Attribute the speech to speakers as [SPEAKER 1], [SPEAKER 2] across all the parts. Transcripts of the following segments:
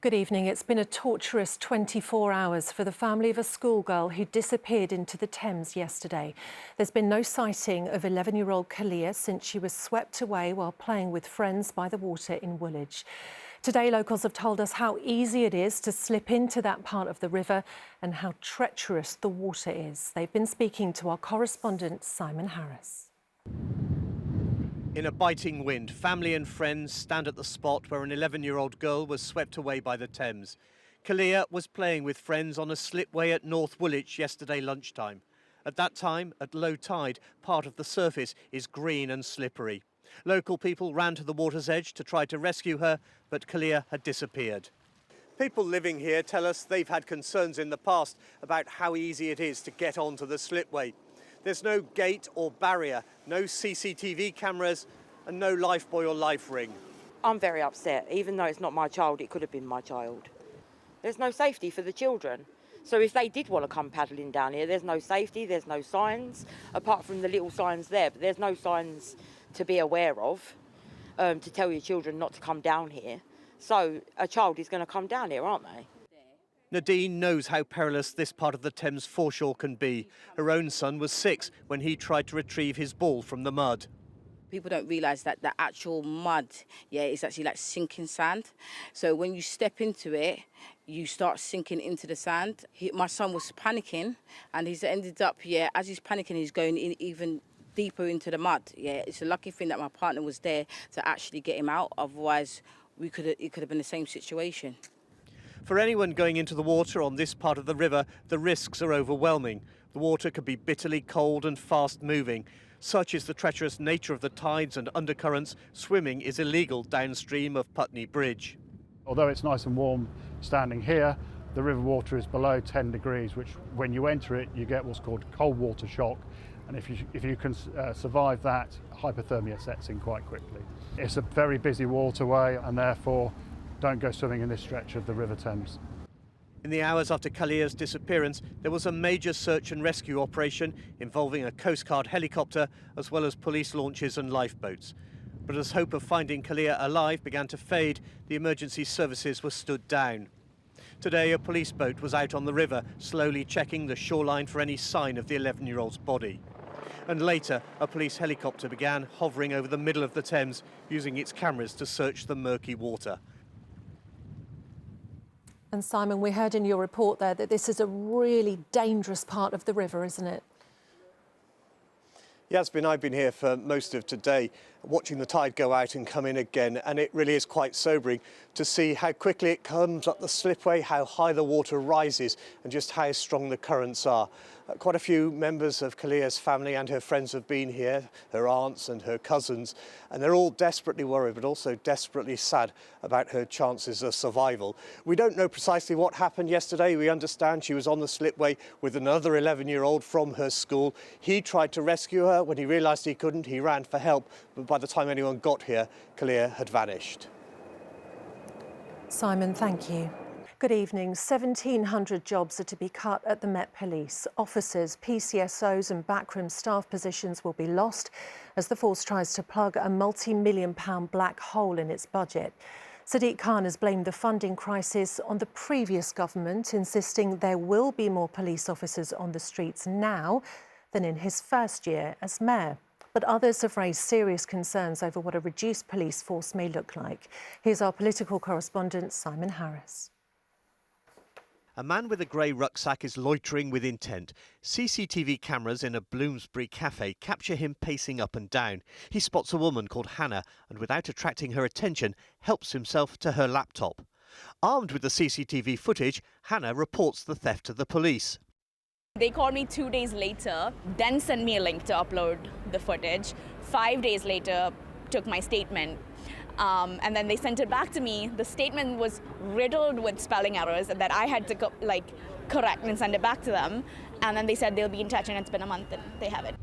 [SPEAKER 1] Good evening. It's been a torturous 24 hours for the family of a schoolgirl who disappeared into the Thames yesterday. There's been no sighting of 11-year-old Kalia since she was swept away while playing with friends by the water in Woolwich. Today, locals have told us how easy it is to slip into that part of the river and how treacherous the water is. They've been speaking to our correspondent, Simon Harris.
[SPEAKER 2] In a biting wind, family and friends stand at the spot where an 11-year-old girl was swept away by the Thames. Kalia was playing with friends on a slipway at North Woolwich yesterday lunchtime. At that time, at low tide, part of the surface is green and slippery. Local people ran to the water's edge to try to rescue her, but Kalia had disappeared. People living here tell us they've had concerns in the past about how easy it is to get onto the slipway. There's no gate or barrier, no CCTV cameras and no lifebuoy or life ring.
[SPEAKER 3] I'm very upset. Even though it's not my child, it could have been my child. There's no safety for the children. So if they did want to come paddling down here, there's no safety, there's no signs, apart from the little signs there, but there's no signs to be aware of to tell your children not to come down here. So a child is going to come down here, aren't they?
[SPEAKER 2] Nadine knows how perilous this part of the Thames foreshore can be. Her own son was 6 when he tried to retrieve his ball from the mud.
[SPEAKER 4] People don't realise that the actual mud, is actually like sinking sand. So when you step into it, you start sinking into the sand. My son was panicking and he's ended up, as he's panicking, he's going in even deeper into the mud. It's a lucky thing that my partner was there to actually get him out. Otherwise, it could have been the same situation.
[SPEAKER 2] For anyone going into the water on this part of the river, the risks are overwhelming. The water can be bitterly cold and fast moving. Such is the treacherous nature of the tides and undercurrents, swimming is illegal downstream of Putney Bridge.
[SPEAKER 5] Although it's nice and warm standing here, the river water is below 10 degrees, which when you enter it, you get what's called cold water shock. And if you can survive that, hypothermia sets in quite quickly. It's a very busy waterway and therefore don't go swimming in this stretch of the River Thames.
[SPEAKER 2] In the hours after Kalia's disappearance, there was a major search and rescue operation involving a Coast Guard helicopter as well as police launches and lifeboats. But as hope of finding Kalia alive began to fade, the emergency services were stood down. Today, a police boat was out on the river, slowly checking the shoreline for any sign of the 11-year-old's body. And later, a police helicopter began hovering over the middle of the Thames, using its cameras to search the murky water.
[SPEAKER 1] And Simon, we heard in your report there that this is a really dangerous part of the river, isn't it?
[SPEAKER 2] Yasmin, I've been here for most of today, watching the tide go out and come in again, and it really is quite sobering to see how quickly it comes up the slipway, how high the water rises, and just how strong the currents are. Quite a few members of Kalia's family and her friends have been here, her aunts and her cousins, and they're all desperately worried, but also desperately sad about her chances of survival. We don't know precisely what happened yesterday. We understand she was on the slipway with another 11-year-old from her school. He tried to rescue her. When he realised he couldn't, he ran for help, but by the time anyone got here, Kalia had vanished.
[SPEAKER 1] Simon, thank you. Good evening. 1,700 jobs are to be cut at the Met Police. Officers, PCSOs and backroom staff positions will be lost as the force tries to plug a multi-million-pound black hole in its budget. Sadiq Khan has blamed the funding crisis on the previous government, insisting there will be more police officers on the streets now than in his first year as mayor. But others have raised serious concerns over what a reduced police force may look like. Here's our political correspondent, Simon Harris.
[SPEAKER 2] A man with a grey rucksack is loitering with intent. CCTV cameras in a Bloomsbury cafe capture him pacing up and down. He spots a woman called Hannah and, without attracting her attention, helps himself to her laptop. Armed with the CCTV footage, Hannah reports the theft to the police.
[SPEAKER 6] They called me 2 days later, then sent me a link to upload the footage. 5 days later, took my statement. And then they sent it back to me. The statement was riddled with spelling errors that I had to correct and send it back to them. And then they said they'll be in touch, and it's been a month and they haven't.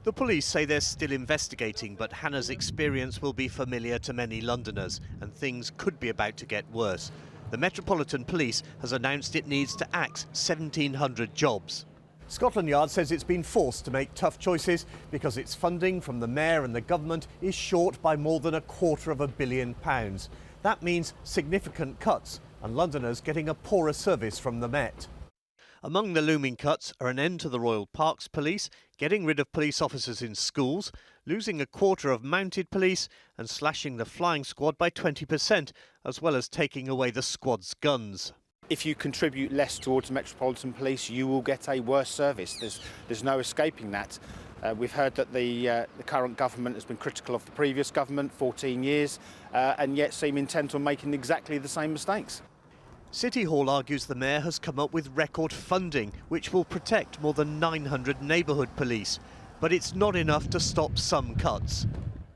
[SPEAKER 2] The police say they're still investigating, but Hannah's experience will be familiar to many Londoners, and things could be about to get worse. The Metropolitan Police has announced it needs to axe 1,700 jobs. Scotland Yard says it's been forced to make tough choices because its funding from the Mayor and the government is short by more than £250 million. That means significant cuts and Londoners getting a poorer service from the Met. Among the looming cuts are an end to the Royal Parks Police, getting rid of police officers in schools, losing a quarter of mounted police and slashing the flying squad by 20%, as well as taking away the squad's guns.
[SPEAKER 7] If you contribute less towards the Metropolitan Police, you will get a worse service. There's no escaping that. We've heard that the current government has been critical of the previous government, 14 years, and yet seem intent on making exactly the same mistakes.
[SPEAKER 2] City Hall argues the Mayor has come up with record funding, which will protect more than 900 neighbourhood police. But it's not enough to stop some cuts.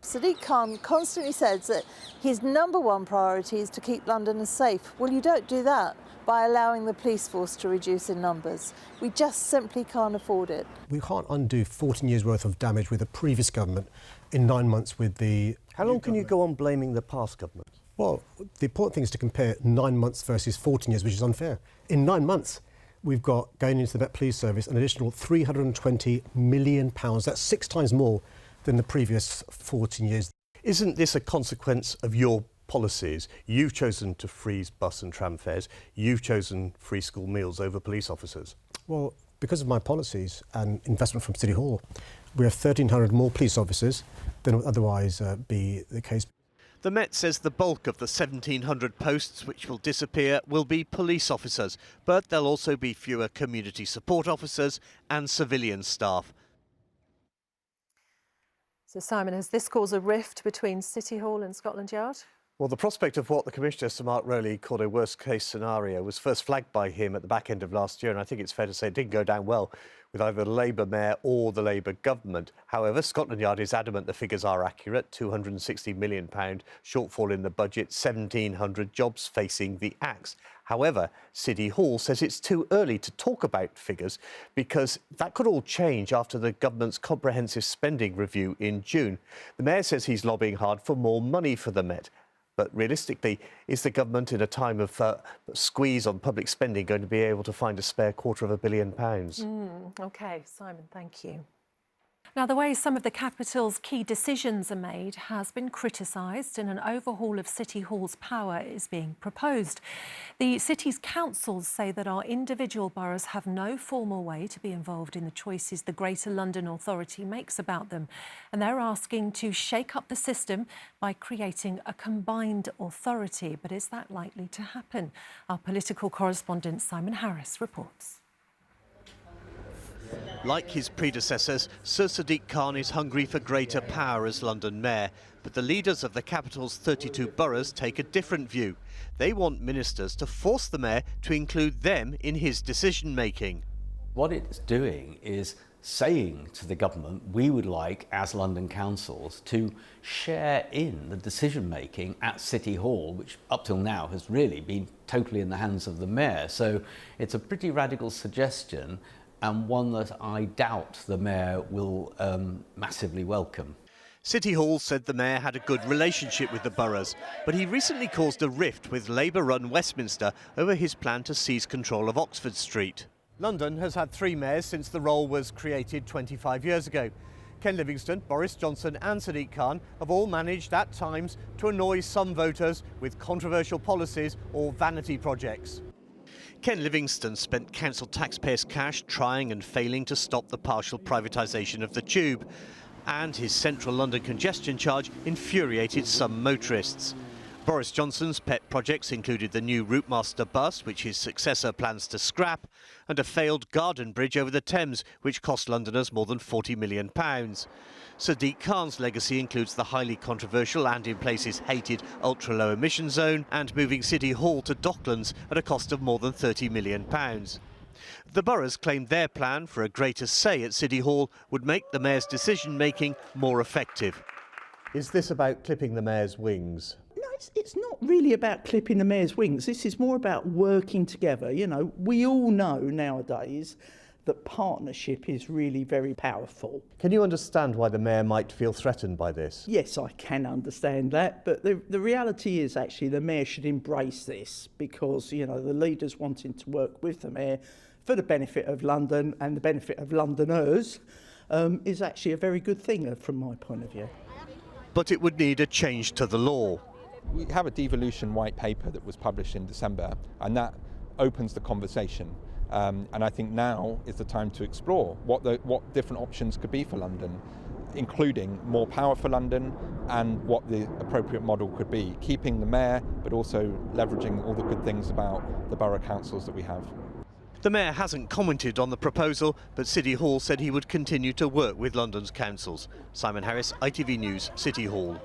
[SPEAKER 8] Sadiq Khan constantly says that his #1 priority is to keep Londoners safe. Well, you don't do that by allowing the police force to reduce in numbers. We just simply can't afford it.
[SPEAKER 9] We can't undo 14 years' worth of damage with the previous government in 9 months with the...
[SPEAKER 2] How long can you go on blaming the past government?
[SPEAKER 9] Well, the important thing is to compare 9 months versus 14 years, which is unfair. In 9 months, we've got, going into the Met Police Service, an additional £320 million. That's 6 times more than the previous 14 years.
[SPEAKER 2] Isn't this a consequence of your policies? You've chosen to freeze bus and tram fares. You've chosen free school meals over police officers.
[SPEAKER 9] Well, because of my policies and investment from City Hall, we have 1,300 more police officers than would otherwise be the case.
[SPEAKER 2] The Met says the bulk of the 1,700 posts which will disappear will be police officers, but there'll also be fewer community support officers and civilian staff.
[SPEAKER 1] So, Simon, has this caused a rift between City Hall and Scotland Yard?
[SPEAKER 2] Well, the prospect of what the Commissioner, Sir Mark Rowley, called a worst-case scenario was first flagged by him at the back end of last year, and I think it's fair to say it didn't go down well with either the Labour Mayor or the Labour government. However, Scotland Yard is adamant the figures are accurate. £260 million shortfall in the budget, 1,700 jobs facing the axe. However, City Hall says it's too early to talk about figures because that could all change after the government's comprehensive spending review in June. The Mayor says he's lobbying hard for more money for the Met. But realistically, is the government in a time of squeeze on public spending going to be able to find a spare £250 million?
[SPEAKER 1] OK, Simon, thank you. Now, the way some of the capital's key decisions are made has been criticised, and an overhaul of City Hall's power is being proposed. The city's councils say that our individual boroughs have no formal way to be involved in the choices the Greater London Authority makes about them, and they're asking to shake up the system by creating a combined authority. But is that likely to happen? Our political correspondent Simon Harris reports.
[SPEAKER 2] Like his predecessors, Sir Sadiq Khan is hungry for greater power as London Mayor. But the leaders of the capital's 32 boroughs take a different view. They want ministers to force the Mayor to include them in his decision-making.
[SPEAKER 10] What it's doing is saying to the government, we would like, as London councils, to share in the decision-making at City Hall, which up till now has really been totally in the hands of the Mayor. So it's a pretty radical suggestion, and one that I doubt the Mayor will massively welcome.
[SPEAKER 2] City Hall said the Mayor had a good relationship with the boroughs, but he recently caused a rift with Labour-run Westminster over his plan to seize control of Oxford Street. London has had 3 mayors since the role was created 25 years ago. Ken Livingstone, Boris Johnson and Sadiq Khan have all managed at times to annoy some voters with controversial policies or vanity projects. Ken Livingstone spent council taxpayers' cash trying and failing to stop the partial privatisation of the Tube. And his central London congestion charge infuriated some motorists. Boris Johnson's pet projects included the new Routemaster bus, which his successor plans to scrap, and a failed garden bridge over the Thames, which cost Londoners more than £40 million. Sadiq Khan's legacy includes the highly controversial and in places hated ultra-low emission zone and moving City Hall to Docklands at a cost of more than £30 million. The boroughs claimed their plan for a greater say at City Hall would make the Mayor's decision-making more effective. Is this about clipping the Mayor's wings?
[SPEAKER 11] No, it's not really about clipping the Mayor's wings. This is more about working together. You know, we all know nowadays that partnership is really very powerful.
[SPEAKER 2] Can you understand why the Mayor might feel threatened by this?
[SPEAKER 11] Yes, I can understand that, but the reality is actually the Mayor should embrace this because, you know, the leaders wanting to work with the Mayor for the benefit of London and the benefit of Londoners is actually a very good thing from my point of view.
[SPEAKER 2] But it would need a change to the law.
[SPEAKER 12] We have a devolution white paper that was published in December, and that opens the conversation. And I think now is the time to explore what different options could be for London, including more power for London and what the appropriate model could be, keeping the mayor but also leveraging all the good things about the borough councils that we have.
[SPEAKER 2] The mayor hasn't commented on the proposal, but City Hall said he would continue to work with London's councils. Simon Harris, ITV News, City Hall.